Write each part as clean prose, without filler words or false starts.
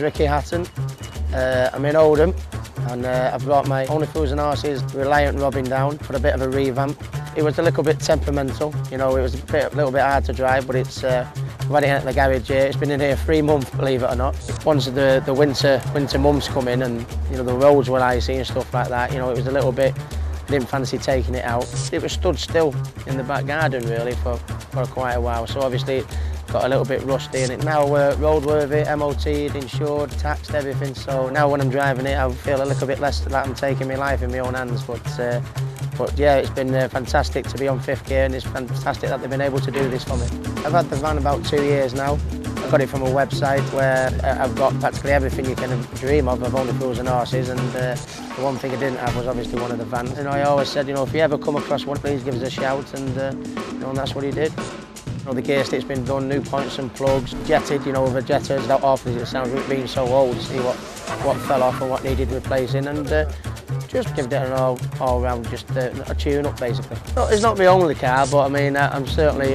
name's Ricky Hatton. I'm in Oldham, and I've brought my Only Fools and Horses Reliant Robin down for a bit of a revamp. It was a little bit temperamental, you know, it was a little bit hard to drive, but it's we've had it in at the garage here. It's been in here 3 months, believe it or not. Once the winter months come in and, you know, the roads were icy and stuff like that, you know, it was a little bit, I didn't fancy taking it out. It was stood still in the back garden really for quite a while, so obviously it got a little bit rusty, and it now roadworthy, MOT'd, insured, taxed, everything. So now when I'm driving it, I feel a little bit less like I'm taking my life in my own hands. But yeah, it's been fantastic to be on 5th gear, and it's fantastic that they've been able to do this for me. I've had the van about 2 years now. I got it from a website where I've got practically everything you can dream of Only Fools and Horses, and the one thing I didn't have was obviously one of the vans. And I always said, you know, if you ever come across one, please give us a shout, and you know, and that's what he did. You know, the gear stick's been done, new points and plugs, jetted, you know, with a jetter, as awful as it sounds, with it being so old, to see what fell off and what needed replacing, and just give it an all round, just a tune-up basically. It's not my only car, but I mean, I'm certainly,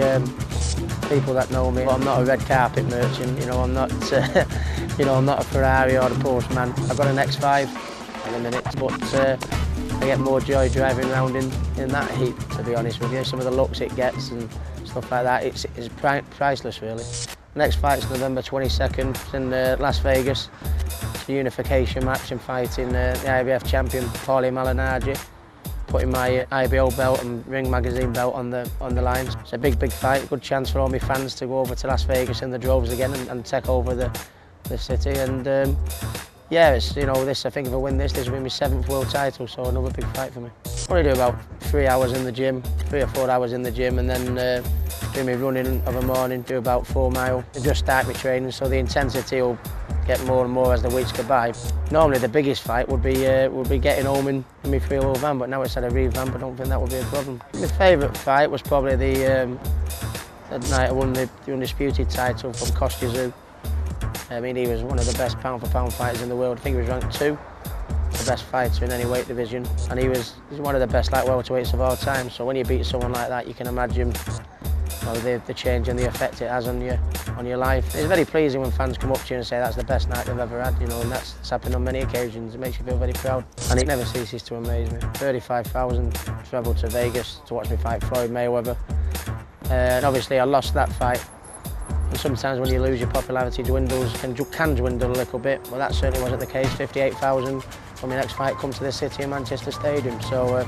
people that know me, I'm not a red carpet merchant, you know, I'm not, you know, I'm not a Ferrari or a Postman. I've got an X5 in a minute, but I get more joy driving around in that heat, to be honest with you. Some of the looks it gets and stuff like that, it's priceless really. The next fight's November 22nd in Las Vegas. It's a unification match. I'm fighting the IBF champion Paulie Malignaggi, putting my IBO belt and Ring Magazine belt on the lines. It's a big fight, good chance for all my fans to go over to Las Vegas in the droves again and take over the city. And yeah, it's, you know, I think if I win this will be my 7th world title, so another big fight for me. I only do about 3 hours in the gym, 3 or 4 hours in the gym, and then do my running of a morning, do about 4 miles. I just start my training, so the intensity will get more and more as the weeks go by. Normally the biggest fight would be getting home in my 3-wheel van, but now it's had a revamp, I don't think that would be a problem. My favourite fight was probably the night I won the undisputed title from Kostya. I mean, he was one of the best pound-for-pound fighters in the world. I think he was ranked 2, the best fighter in any weight division, and he's one of the best light welterweights of all time. So when you beat someone like that, you can imagine, you know, the change and the effect it has on your life. It's very pleasing when fans come up to you and say that's the best night they've ever had, you know, and it's happened on many occasions. It makes you feel very proud, and it never ceases to amaze me. 35,000 travelled to Vegas to watch me fight Floyd Mayweather, and obviously I lost that fight. And sometimes when you lose, your popularity dwindles, can dwindle a little bit, but that certainly wasn't the case. 58,000 when my next fight comes to the city of Manchester Stadium. So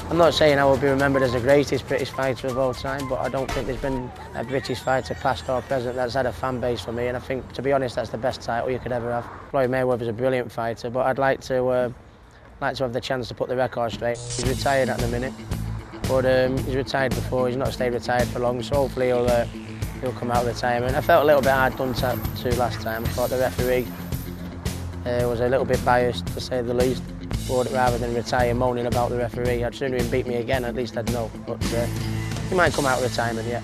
I'm not saying I will be remembered as the greatest British fighter of all time, but I don't think there's been a British fighter, past or present, that's had a fan base for me, and I think, to be honest, that's the best title you could ever have. Floyd Mayweather's a brilliant fighter, but I'd like to have the chance to put the record straight. He's retired at the minute, but he's retired before, he's not stayed retired for long, so hopefully he'll come out of retirement. I felt a little bit hard done to last time. I thought the referee was a little bit biased, to say the least. But rather than retire moaning about the referee, I'd sooner him beat me again, at least I'd know. But he might come out of retirement yet.